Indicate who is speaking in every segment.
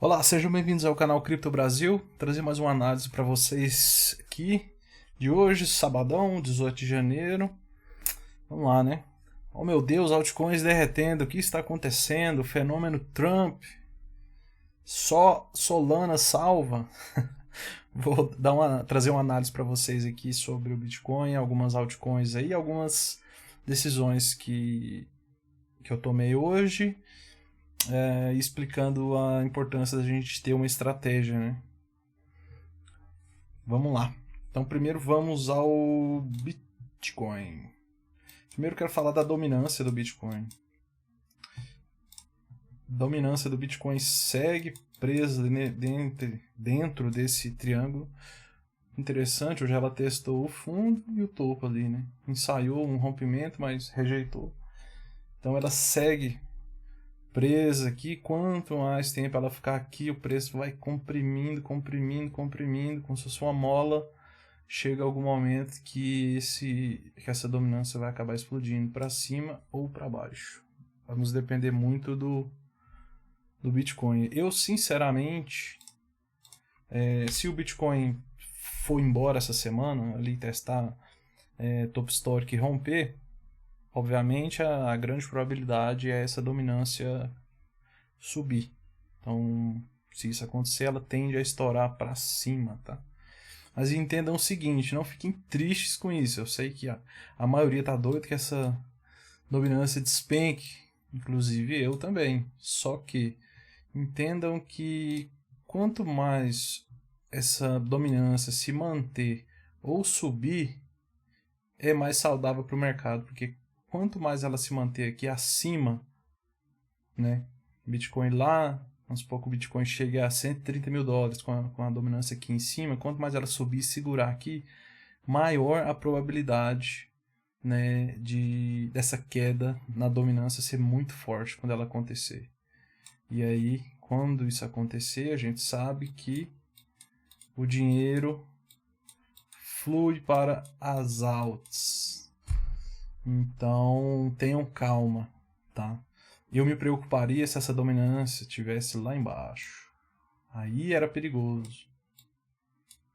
Speaker 1: Olá, sejam bem-vindos ao canal Cripto Brasil. Trazer mais uma análise para vocês aqui de hoje, sabadão, 18 de janeiro. Vamos lá, né? Oh meu Deus, altcoins derretendo, o que está acontecendo? Fenômeno Trump. Só Solana salva. Vou trazer uma análise para vocês aqui sobre o Bitcoin, algumas altcoins aí, algumas decisões que eu tomei hoje. Explicando a importância da gente ter uma estratégia, né? Vamos lá. Então, primeiro vamos ao Bitcoin. Primeiro quero falar da dominância do Bitcoin. A dominância do Bitcoin segue presa dentro desse triângulo. Interessante, hoje ela testou o fundo e o topo ali, né? Ensaiou um rompimento, mas rejeitou. Então ela segue presa aqui, quanto mais tempo ela ficar aqui, o preço vai comprimindo, como se fosse uma mola. Chega algum momento que essa dominância vai acabar explodindo para cima ou para baixo. Vamos depender muito do Bitcoin. Eu, sinceramente, se o Bitcoin for embora essa semana, ali testar top histórico e romper, obviamente a grande probabilidade é essa dominância subir. Então, se isso acontecer, ela tende a estourar para cima, tá? Mas entendam o seguinte, não fiquem tristes com isso. Eu sei que a maioria tá doido que essa dominância despenque, inclusive eu também. Só que entendam que quanto mais essa dominância se manter ou subir, é mais saudável para o mercado, porque quanto mais ela se manter aqui acima, né, Bitcoin lá, vamos supor que o Bitcoin chegue a 130 mil dólares com a dominância aqui em cima, quanto mais ela subir e segurar aqui, maior a probabilidade, né, dessa queda na dominância ser muito forte quando ela acontecer. E aí, quando isso acontecer, a gente sabe que o dinheiro flui para as altas. Então, tenham calma, tá? Eu me preocuparia se essa dominância estivesse lá embaixo. Aí era perigoso.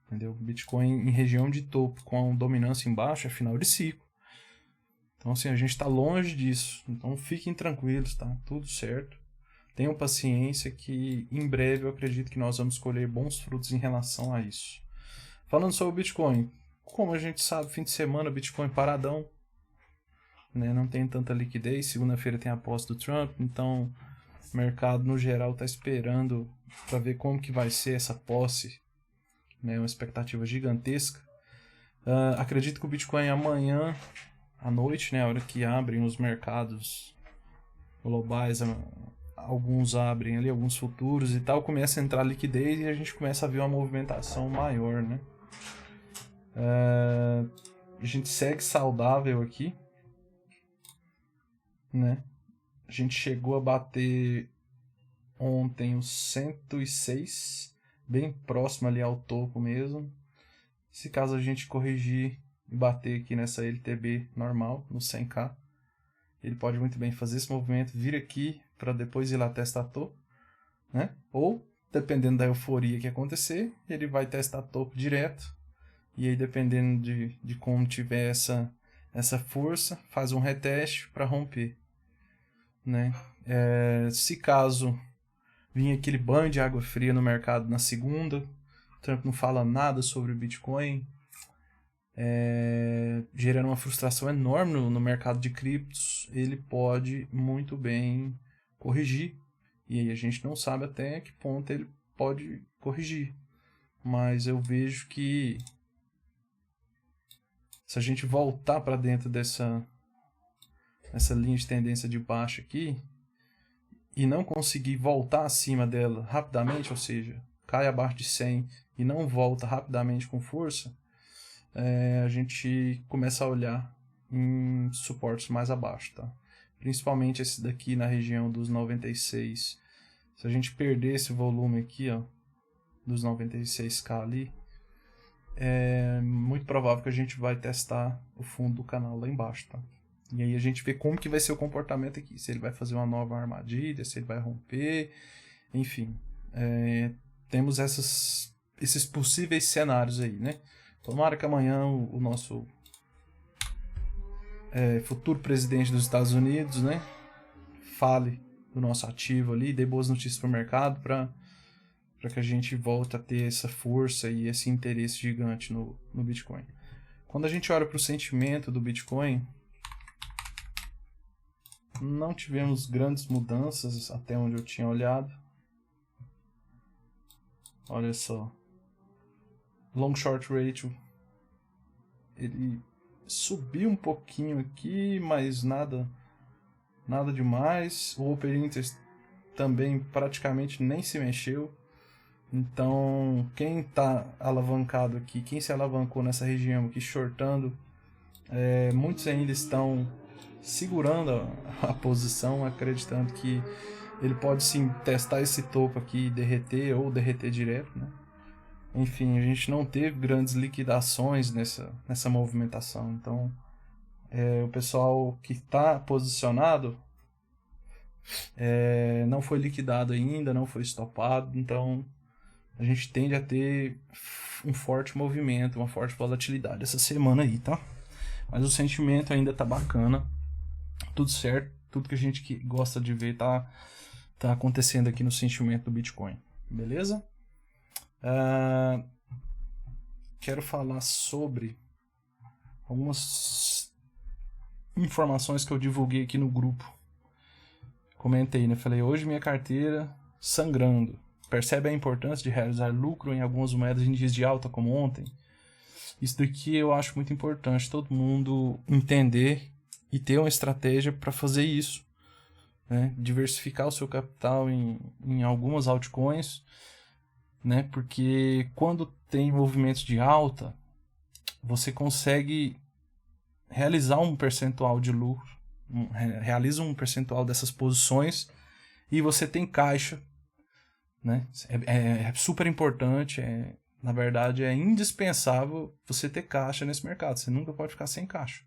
Speaker 1: Entendeu? Bitcoin em região de topo com a dominância embaixo é final de ciclo. Então, assim, a gente está longe disso. Então, fiquem tranquilos, tá? Tudo certo. Tenham paciência que em breve eu acredito que nós vamos colher bons frutos em relação a isso. Falando sobre o Bitcoin, como a gente sabe, fim de semana o Bitcoin paradão, né? Não tem tanta liquidez. Segunda-feira tem a posse do Trump, então o mercado no geral está esperando para ver como que vai ser essa posse, né? Uma expectativa gigantesca. Acredito que o Bitcoin amanhã à noite, né, a hora que abrem os mercados globais, alguns abrem ali, alguns futuros e tal, começa a entrar liquidez e a gente começa a ver uma movimentação maior, né? A gente segue saudável aqui, né? A gente chegou a bater ontem os 106, bem próximo ali ao topo mesmo. Se caso a gente corrigir e bater aqui nessa LTB normal, no 100k, ele pode muito bem fazer esse movimento, vir aqui para depois ir lá testar topo, né? Ou, dependendo da euforia que acontecer, ele vai testar topo direto. E aí, dependendo de como tiver essa força, faz um reteste para romper, né? Se caso vir aquele banho de água fria no mercado na segunda, o Trump não fala nada sobre o Bitcoin, gerando uma frustração enorme no mercado de criptos, ele pode muito bem corrigir. E aí a gente não sabe até que ponto ele pode corrigir. Mas eu vejo que se a gente voltar para dentro dessa linha de tendência de baixa aqui e não conseguir voltar acima dela rapidamente, ou seja, cai abaixo de 100 e não volta rapidamente com força, a gente começa a olhar em suportes mais abaixo, tá? Principalmente esse daqui na região dos 96. Se a gente perder esse volume aqui, ó, dos 96k ali, é muito provável que a gente vai testar o fundo do canal lá embaixo, tá? E aí a gente vê como que vai ser o comportamento aqui, se ele vai fazer uma nova armadilha, se ele vai romper, enfim. temos esses possíveis cenários aí, né? Tomara que amanhã o nosso futuro presidente dos Estados Unidos, né, fale do nosso ativo ali, dê boas notícias para o mercado para que a gente volte a ter essa força e esse interesse gigante no Bitcoin. Quando a gente olha para o sentimento do Bitcoin, não tivemos grandes mudanças até onde eu tinha olhado. Olha só. Long short ratio. Ele subiu um pouquinho aqui, mas nada demais. O open interest também praticamente nem se mexeu. Então, quem está alavancado aqui, quem se alavancou nessa região aqui, shortando, muitos ainda estão segurando a posição, acreditando que ele pode sim testar esse topo aqui e derreter, ou derreter direto, né? Enfim, a gente não teve grandes liquidações nessa movimentação. Então, o pessoal que está posicionado não foi liquidado ainda, não foi estopado. Então, a gente tende a ter um forte movimento, uma forte volatilidade essa semana aí, tá? Mas o sentimento ainda tá bacana. Tudo certo, tudo que a gente gosta de ver tá acontecendo aqui no sentimento do Bitcoin. Beleza? Quero falar sobre algumas informações que eu divulguei aqui no grupo. Comentei, né? Falei, hoje minha carteira sangrando. Percebe a importância de realizar lucro em algumas moedas em dias de alta como ontem? Isso daqui eu acho muito importante, todo mundo entender e ter uma estratégia para fazer isso, né? Diversificar o seu capital em algumas altcoins, né? Porque quando tem movimentos de alta, você consegue realizar um percentual de lucro, realiza um percentual dessas posições e você tem caixa, né? É super importante, na verdade é indispensável você ter caixa nesse mercado. Você nunca pode ficar sem caixa,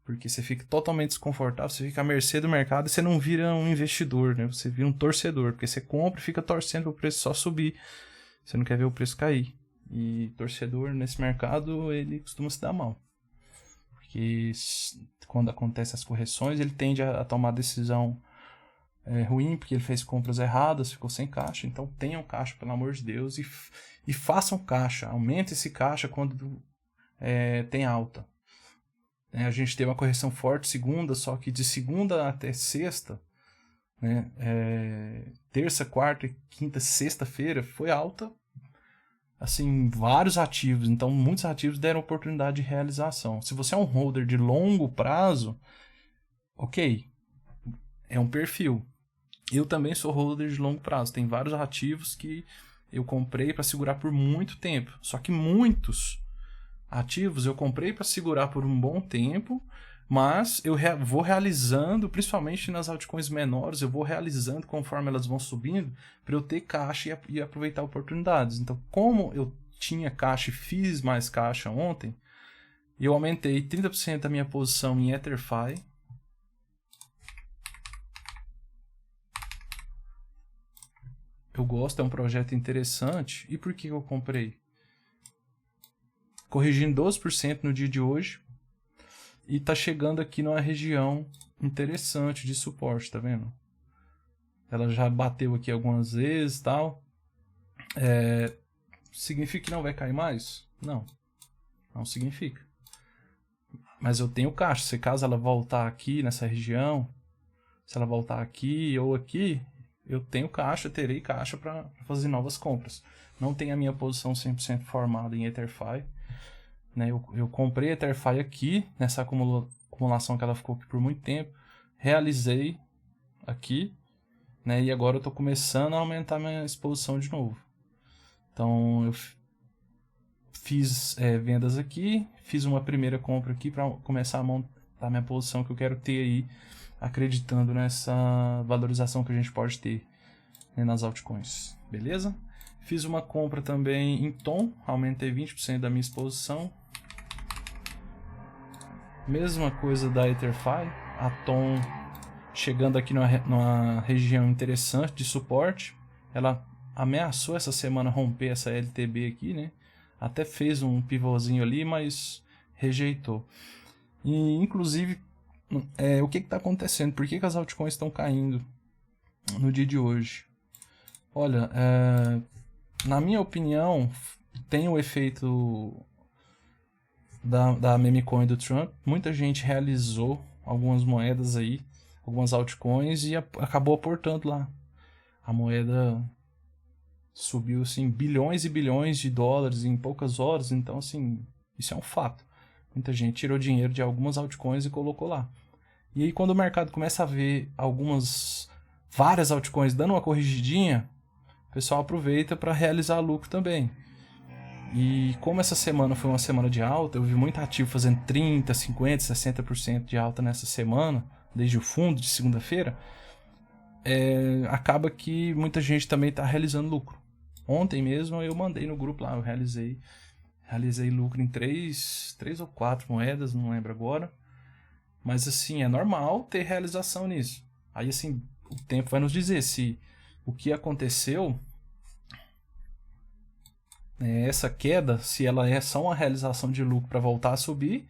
Speaker 1: porque você fica totalmente desconfortável, você fica à mercê do mercado e você não vira um investidor, né? Você vira um torcedor, porque você compra e fica torcendo para o preço só subir, você não quer ver o preço cair. E torcedor nesse mercado, ele costuma se dar mal, porque quando acontecem as correções, ele tende a tomar decisão ruim, porque ele fez compras erradas, ficou sem caixa. Então tenham caixa, pelo amor de Deus, e façam caixa, aumente esse caixa quando tem alta. A gente teve uma correção forte segunda, só que de segunda até sexta, né, terça, quarta, quinta, sexta-feira, foi alta, assim, vários ativos. Então muitos ativos deram oportunidade de realização. Se você é um holder de longo prazo, ok, é um perfil. Eu também sou holder de longo prazo. Tem vários ativos que eu comprei para segurar por muito tempo. Só que muitos ativos eu comprei para segurar por um bom tempo, mas eu vou realizando, principalmente nas altcoins menores, eu vou realizando conforme elas vão subindo, para eu ter caixa e aproveitar oportunidades. Então, como eu tinha caixa e fiz mais caixa ontem, eu aumentei 30% da minha posição em EtherFi. Eu gosto, é um projeto interessante. E por que eu comprei? Corrigindo 12% no dia de hoje. E tá chegando aqui numa região interessante de suporte, tá vendo? Ela já bateu aqui algumas vezes e tal. Significa que não vai cair mais? Não. Não significa. Mas eu tenho caixa. Se caso ela voltar aqui nessa região, se ela voltar aqui ou aqui, eu tenho caixa, terei caixa para fazer novas compras. Não tenho a minha posição 100% formada em EtherFi. Né? Eu comprei EtherFi aqui, nessa acumulação que ela ficou aqui por muito tempo. Realizei aqui, né? E agora eu estou começando a aumentar minha exposição de novo. Então eu fiz vendas aqui, fiz uma primeira compra aqui para começar a montar minha posição que eu quero ter aí, acreditando nessa valorização que a gente pode ter, né, nas altcoins. Beleza? Fiz uma compra também em TON, aumentei 20% da minha exposição. Mesma coisa da EtherFi, a TON chegando aqui numa região interessante de suporte. ela ameaçou essa semana romper essa LTB aqui, né? Até fez um pivôzinho ali, mas rejeitou. E, inclusive, o que está acontecendo? Por que as altcoins estão caindo no dia de hoje? Olha, na minha opinião, tem o efeito da meme coin do Trump. Muita gente realizou algumas moedas aí, algumas altcoins, e acabou aportando lá. A moeda subiu assim, bilhões e bilhões de dólares em poucas horas, então assim, isso é um fato. Muita gente tirou dinheiro de algumas altcoins e colocou lá. E aí quando o mercado começa a ver várias altcoins dando uma corrigidinha, o pessoal aproveita para realizar lucro também. E como essa semana foi uma semana de alta, eu vi muito ativo fazendo 30%, 50%, 60% de alta nessa semana, desde o fundo de segunda-feira, acaba que muita gente também está realizando lucro. Ontem mesmo eu mandei no grupo lá, eu realizei lucro em 3 ou 4 moedas, não lembro agora. Mas assim, é normal ter realização nisso. Aí assim, o tempo vai nos dizer se o que aconteceu, essa queda, se ela é só uma realização de lucro para voltar a subir,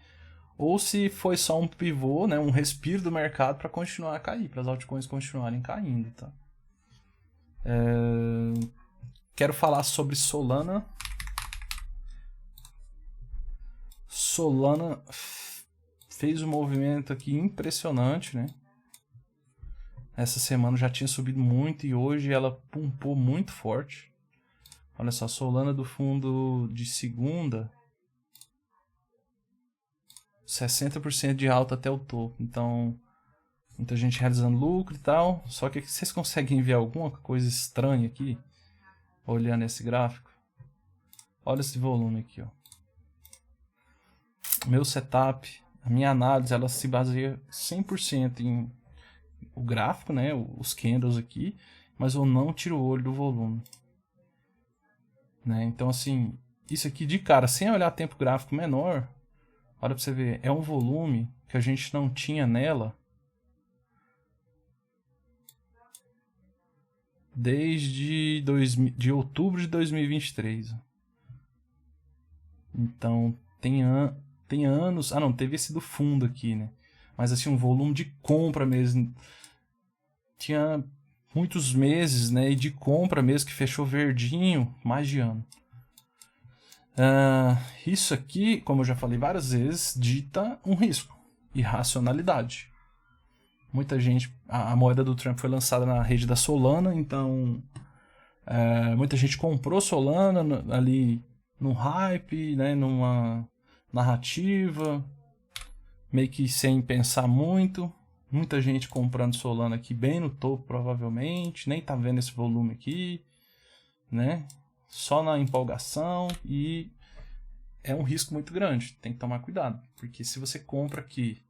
Speaker 1: ou se foi só um pivô, né, um respiro do mercado para continuar a cair, para as altcoins continuarem caindo, tá? Quero falar sobre Solana. Solana fez um movimento aqui impressionante, né? Essa semana já tinha subido muito e hoje ela pumpou muito forte. Olha só, Solana do fundo de segunda, 60% de alta até o topo. Então, muita gente realizando lucro e tal. Só que vocês conseguem ver alguma coisa estranha aqui? Olhando esse gráfico. Olha esse volume aqui, ó. Meu setup, a minha análise, ela se baseia 100% em o gráfico, né? Os candles aqui. Mas eu não tiro o olho do volume. Né? Então, assim, isso aqui de cara, sem olhar tempo gráfico menor, olha pra você ver, é um volume que a gente não tinha nela desde de outubro de 2023. Então, tem anos... Ah, não, teve esse do fundo aqui, né? Mas, assim, um volume de compra mesmo. Tinha muitos meses, né? E de compra mesmo, que fechou verdinho, mais de ano. Isso aqui, como eu já falei várias vezes, dita um risco, irracionalidade. Muita gente... A moeda do Trump foi lançada na rede da Solana, então muita gente comprou Solana ali num hype, né, numa narrativa, meio que sem pensar muito. Muita gente comprando Solana aqui bem no topo, provavelmente, nem tá vendo esse volume aqui, né? Só na empolgação, e é um risco muito grande, tem que tomar cuidado, porque se você compra aqui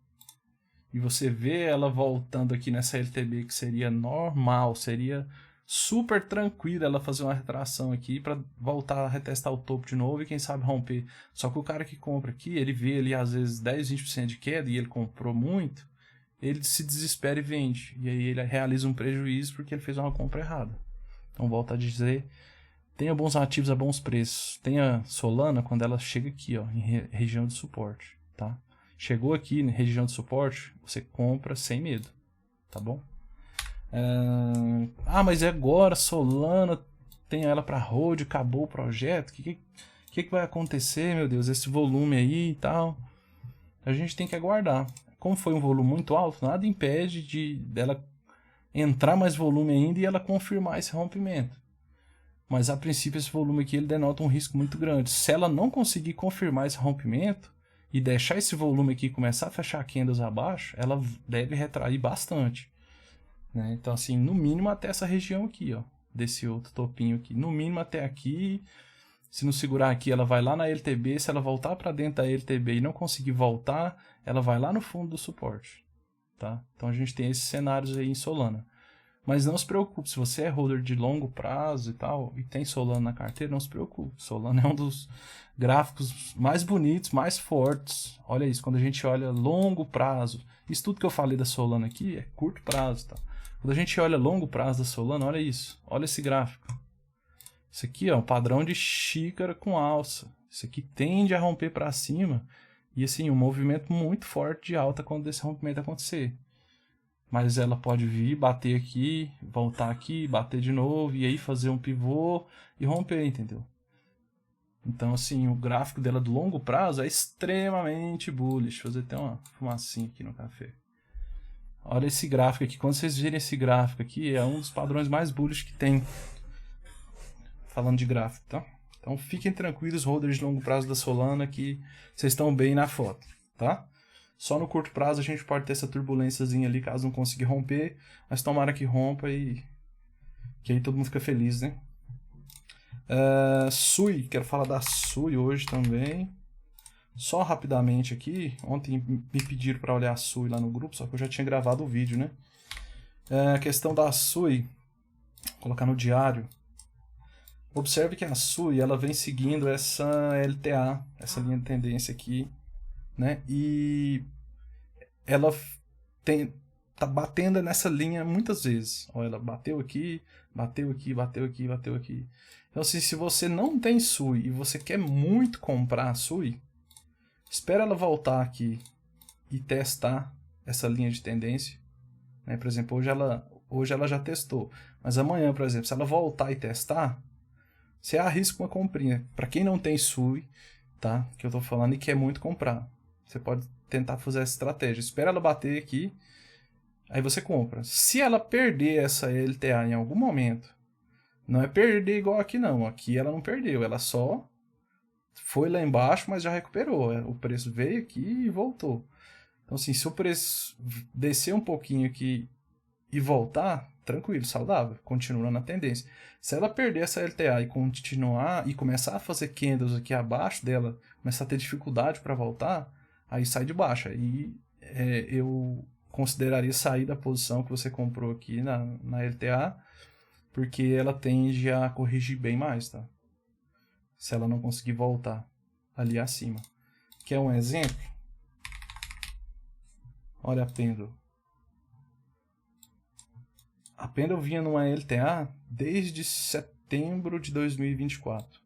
Speaker 1: e você vê ela voltando aqui nessa LTB, que seria normal, seria super tranquilo ela fazer uma retração aqui para voltar a retestar o topo de novo e quem sabe romper. Só que o cara que compra aqui, ele vê ali às vezes 10, 20% de queda e ele comprou muito, ele se desespera e vende, e aí ele realiza um prejuízo porque ele fez uma compra errada. Então volto a dizer, tenha bons ativos a bons preços. Tenha Solana quando ela chega aqui, ó, em região de suporte, tá? Chegou aqui na região de suporte, você compra sem medo, tá bom? Mas é agora, Solana, tem ela para hold, acabou o projeto, o que vai acontecer, meu Deus, esse volume aí e tal? A gente tem que aguardar. Como foi um volume muito alto, nada impede dela entrar mais volume ainda e ela confirmar esse rompimento. Mas a princípio esse volume aqui ele denota um risco muito grande. Se ela não conseguir confirmar esse rompimento e deixar esse volume aqui começar a fechar candles abaixo, ela deve retrair bastante, né? Então assim, no mínimo até essa região aqui, ó, desse outro topinho aqui, no mínimo até aqui. Se não segurar aqui, ela vai lá na LTB. Se ela voltar para dentro da LTB e não conseguir voltar, ela vai lá no fundo do suporte, tá? Então a gente tem esses cenários aí em Solana. Mas não se preocupe, se você é holder de longo prazo e tal, e tem Solana na carteira, não se preocupe. Solana é um dos gráficos mais bonitos, mais fortes. Olha isso, quando a gente olha longo prazo, isso tudo que eu falei da Solana aqui é curto prazo, tá? Quando a gente olha longo prazo da Solana, olha isso. Olha esse gráfico. Isso aqui é um padrão de xícara com alça. Isso aqui tende a romper para cima. E assim, um movimento muito forte de alta quando esse rompimento acontecer. Mas ela pode vir, bater aqui, voltar aqui, bater de novo, e aí fazer um pivô e romper, entendeu? Então, assim, o gráfico dela do longo prazo é extremamente bullish. Vou fazer até uma fumacinha aqui no café. Olha esse gráfico aqui. Quando vocês virem esse gráfico aqui, é um dos padrões mais bullish que tem. Falando de gráfico, tá? Então, fiquem tranquilos, holders de longo prazo da Solana, que vocês estão bem na foto, tá? Só no curto prazo a gente pode ter essa turbulênciazinha ali, caso não consiga romper. Mas tomara que rompa e que aí todo mundo fica feliz, né? Sui, quero falar da Sui hoje também. Só rapidamente aqui, ontem me pediram para olhar a Sui lá no grupo, só que eu já tinha gravado o vídeo, né? A questão da Sui, vou colocar no diário. Observe que a Sui, ela vem seguindo essa LTA, essa linha de tendência aqui, né? E ela tá batendo nessa linha muitas vezes. Ó, ela bateu aqui, bateu aqui, bateu aqui, bateu aqui. Então, assim, se você não tem Sui e você quer muito comprar a Sui, espera ela voltar aqui e testar essa linha de tendência. Né? Por exemplo, hoje ela já testou. Mas amanhã, por exemplo, se ela voltar e testar, você arrisca uma comprinha. Para quem não tem Sui, tá? Que eu tô falando e quer muito comprar. Você pode tentar fazer essa estratégia. Espera ela bater aqui, aí você compra. Se ela perder essa LTA em algum momento, não é perder igual aqui não. Aqui ela não perdeu, ela só foi lá embaixo, mas já recuperou. O preço veio aqui e voltou. Então assim, se o preço descer um pouquinho aqui e voltar, tranquilo, saudável, continuando na tendência. Se ela perder essa LTA e continuar e começar a fazer candles aqui abaixo dela, começar a ter dificuldade para voltar, aí sai de baixo. Aí eu consideraria sair da posição que você comprou aqui na LTA, porque ela tende a corrigir bem mais, tá? Se ela não conseguir voltar ali acima. Quer um exemplo? Olha a Pendle. A Pendle vinha numa LTA desde setembro de 2024.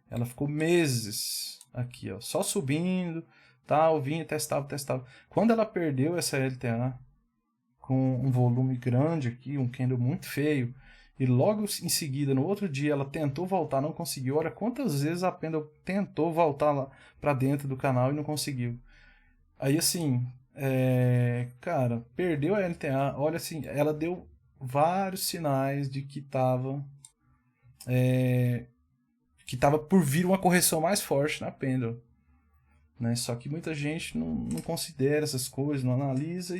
Speaker 1: Ela ficou meses aqui, ó, só subindo, tal, vinha, testava. Quando ela perdeu essa LTA com um volume grande aqui, um candle muito feio, e logo em seguida, no outro dia, ela tentou voltar, não conseguiu. Olha quantas vezes a Pendle tentou voltar lá para dentro do canal e não conseguiu. Aí assim, cara, perdeu a LTA. Olha assim, ela deu vários sinais de que estava por vir uma correção mais forte na Pendle, né? Só que muita gente não considera essas coisas, não analisa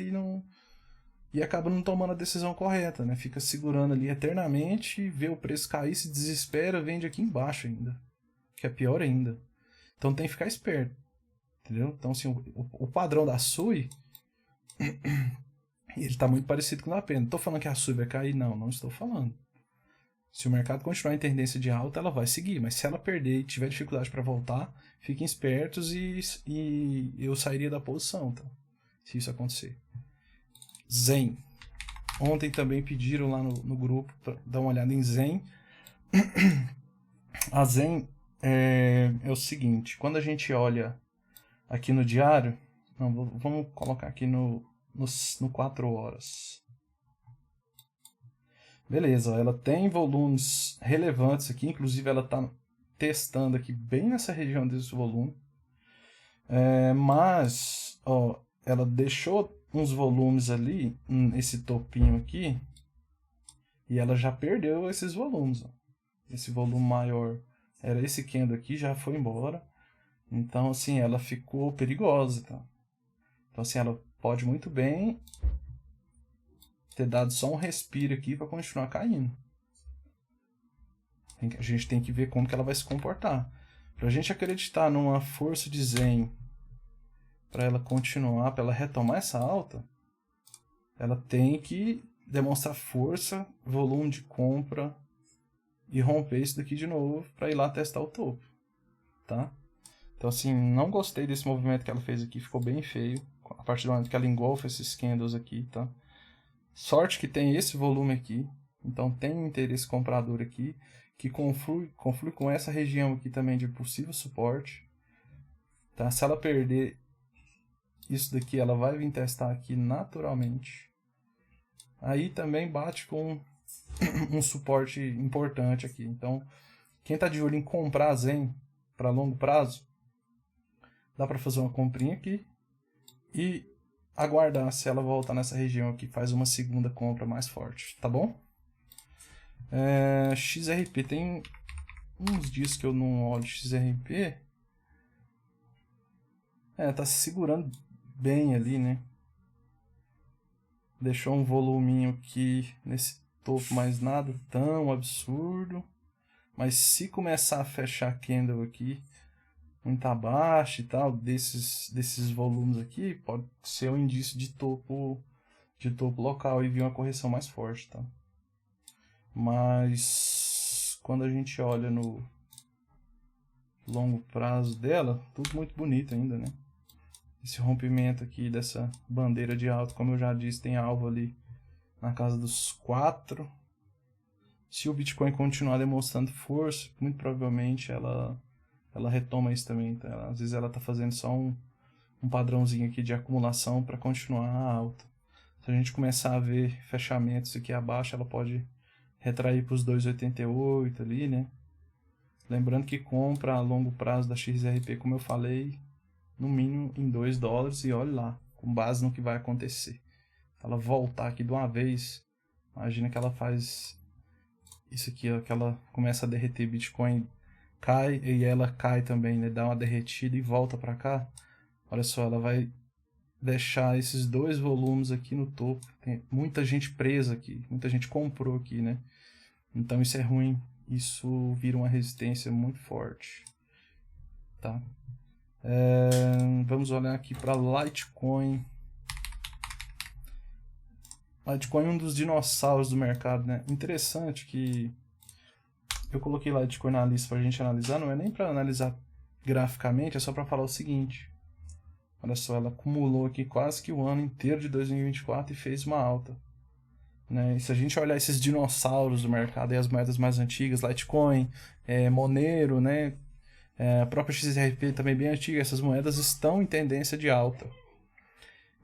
Speaker 1: e acaba não tomando a decisão correta, né? Fica segurando ali eternamente, vê o preço cair, se desespera, vende aqui embaixo ainda, que é pior ainda. Então tem que ficar esperto, entendeu? Então assim, o padrão da Sui ele está muito parecido com o da Pendle. Estou falando que a Sui vai cair? Não estou falando. Se o mercado continuar em tendência de alta, ela vai seguir. Mas se ela perder e tiver dificuldade para voltar, fiquem espertos e eu sairia da posição, tá? Se isso acontecer. Zen. Ontem também pediram lá no grupo para dar uma olhada em Zen. A Zen é o seguinte. Quando a gente olha aqui no diário... vamos colocar aqui no 4 horas. Beleza, ela tem volumes relevantes aqui, inclusive ela está testando aqui bem nessa região desse volume. Mas, ó, ela deixou uns volumes ali, esse topinho aqui, e ela já perdeu esses volumes. Ó. Esse volume maior era esse candle aqui, já foi embora. Então, assim, ela ficou perigosa, tá? Então, assim, ela pode muito bem ter dado só um respiro aqui para continuar caindo. A gente tem que ver como que ela vai se comportar. Para a gente acreditar numa força de Zen, para ela continuar, para ela retomar essa alta, ela tem que demonstrar força, volume de compra e romper isso daqui de novo para ir lá testar o topo, tá? Então assim, não gostei desse movimento que ela fez aqui, ficou bem feio. A partir do momento que ela engolfa esses candles aqui, tá? Sorte que tem esse volume aqui, então tem um interesse comprador aqui, que conflui com essa região aqui também de possível suporte. Tá? Se ela perder isso daqui, ela vai vir testar aqui naturalmente. Aí também bate com um suporte importante aqui. Então, quem está de olho em comprar Zen para longo prazo, dá para fazer uma comprinha aqui e aguardar se ela voltar nessa região aqui, faz uma segunda compra mais forte, tá bom? XRP, tem uns dias que eu não olho XRP. Tá se segurando bem ali, né? Deixou um voluminho aqui nesse topo, mas nada tão absurdo. Mas se começar a fechar candle aqui muito abaixo e tal, desses volumes aqui, pode ser um indício de topo local e vir uma correção mais forte, tá? Mas quando a gente olha no longo prazo dela, tudo muito bonito ainda, né? Esse rompimento aqui dessa bandeira de alta, como eu já disse, tem alvo ali na casa dos 4. Se o Bitcoin continuar demonstrando força, muito provavelmente ela retoma isso também. Tá? Às vezes ela está fazendo só um padrãozinho aqui de acumulação para continuar a alta. Se a gente começar a ver fechamentos aqui abaixo, ela pode retrair para os 2,88 ali, né? Lembrando que compra a longo prazo da XRP, como eu falei, no mínimo em $2, e olha lá, com base no que vai acontecer. Se ela voltar aqui de uma vez, imagina que ela faz isso aqui, ó, que ela começa a derreter, Bitcoin cai e ela cai também, né? Dá uma derretida e volta para cá. Olha só, ela vai deixar esses dois volumes aqui no topo. Tem muita gente presa aqui, muita gente comprou aqui, né? Então isso é ruim, isso vira uma resistência muito forte, tá? Vamos olhar aqui para Litecoin. Litecoin é um dos dinossauros do mercado, né? Interessante que eu coloquei Litecoin na lista para a gente analisar, não é nem para analisar graficamente, é só para falar o seguinte. Olha só, ela acumulou aqui quase que o ano inteiro de 2024 e fez uma alta. Né? E se a gente olhar esses dinossauros do mercado e as moedas mais antigas, Litecoin, Monero, né? A própria XRP também bem antiga, essas moedas estão em tendência de alta.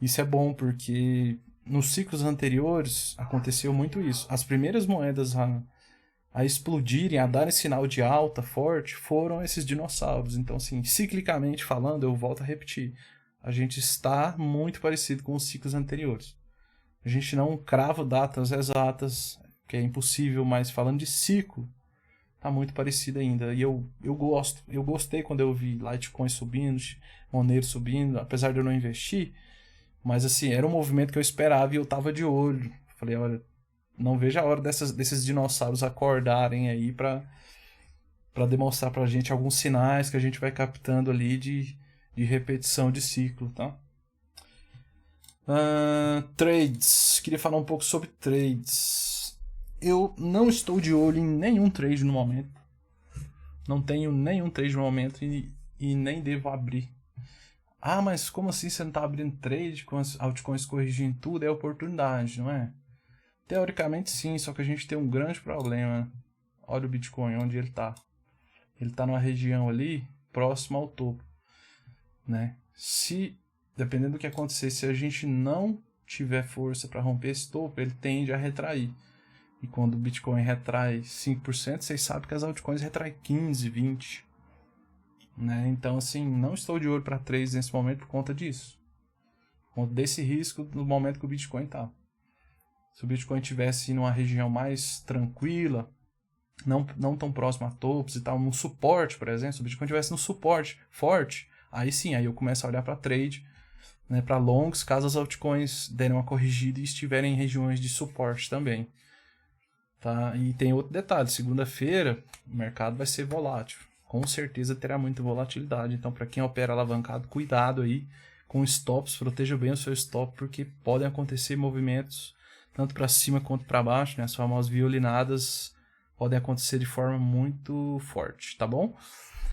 Speaker 1: Isso é bom porque nos ciclos anteriores aconteceu muito isso. As primeiras moedas a explodirem, a darem sinal de alta forte, foram esses dinossauros. Então, assim, ciclicamente falando, eu volto a repetir, a gente está muito parecido com os ciclos anteriores. A gente não crava datas exatas, que é impossível, mas falando de ciclo, tá muito parecido ainda. E eu gostei quando eu vi Litecoin subindo, Monero subindo, apesar de eu não investir, mas assim, era um movimento que eu esperava e eu tava de olho. Falei, olha, não vejo a hora desses dinossauros acordarem aí para demonstrar pra gente alguns sinais que a gente vai captando ali de repetição de ciclo, tá? Trades. Queria falar um pouco sobre trades. Eu não estou de olho em nenhum trade no momento. Não tenho nenhum trade no momento e nem devo abrir. Ah, mas como assim você não está abrindo trade com as altcoins corrigindo tudo? É oportunidade, não é? Teoricamente sim, só que a gente tem um grande problema. Olha o Bitcoin, onde ele está. Ele está numa região ali, próximo ao topo. Né? Dependendo do que acontecer, se a gente não tiver força para romper esse topo, ele tende a retrair. E quando o Bitcoin retrai 5%, vocês sabem que as altcoins retraem 15%, 20%. Né? Então, assim, não estou de olho para trades nesse momento por conta disso. Por conta desse risco no momento que o Bitcoin está. Se o Bitcoin estivesse numa região mais tranquila, não tão próximo a topos e tal, num suporte, por exemplo, se o Bitcoin estivesse no suporte forte, aí sim, aí eu começo a olhar para trade, né, para longs, caso as altcoins derem uma corrigida e estiverem em regiões de suporte também. Tá? E tem outro detalhe, segunda-feira o mercado vai ser volátil. Com certeza terá muita volatilidade. Então, para quem opera alavancado, cuidado aí com stops, proteja bem o seu stop, porque podem acontecer movimentos tanto para cima quanto para baixo, né? As famosas violinadas podem acontecer de forma muito forte, tá bom?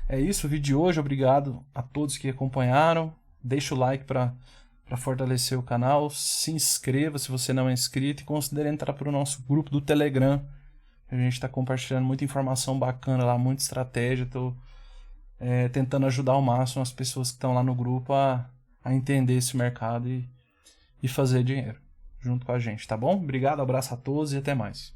Speaker 1: É isso, o vídeo de hoje. Obrigado a todos que acompanharam. Deixa o like para para fortalecer o canal. Se inscreva se você não é inscrito e considere entrar para o nosso grupo do Telegram. A gente está compartilhando muita informação bacana lá, muita estratégia. Estou tentando ajudar ao máximo as pessoas que estão lá no grupo a entender esse mercado e fazer dinheiro junto com a gente, tá bom? Obrigado, abraço a todos e até mais.